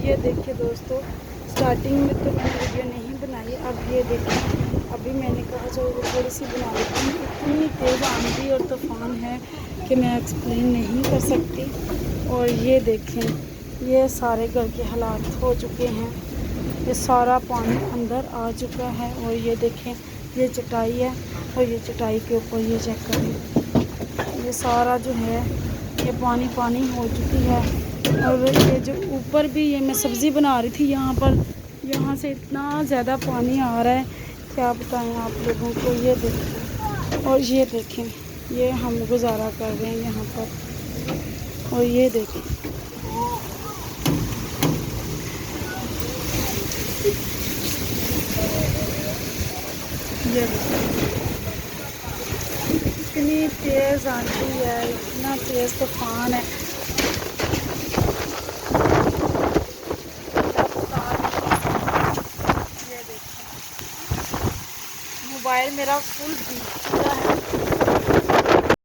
ये देखिए दोस्तों, स्टार्टिंग में तो मैंने वीडियो नहीं बनाई। अब ये देखिए, अभी मैंने कहा चलो थोड़ी सी बना लेती हूँ। इतनी तेज़ आंधी और तूफ़ान है कि मैं एक्सप्लेन नहीं कर सकती। और ये देखें, ये सारे घर के हालात हो चुके हैं। ये सारा पानी अंदर आ चुका है। और ये देखें, ये चटाई है और ये चटाई के ऊपर ये चेक करें, ये सारा जो है ये पानी पानी हो चुकी है। और ये जो ऊपर भी, ये मैं सब्ज़ी बना रही थी यहाँ पर, यहाँ से इतना ज़्यादा पानी आ रहा है, क्या बताएं आप लोगों को। ये देखें, और ये देखें, ये हम गुजारा कर रहे हैं यहाँ पर। और ये देखें, ये इतनी तेज़ आंधी है, इतना तेज़ तूफान है, ये देखिए मोबाइल मेरा फुल भीग चुका है।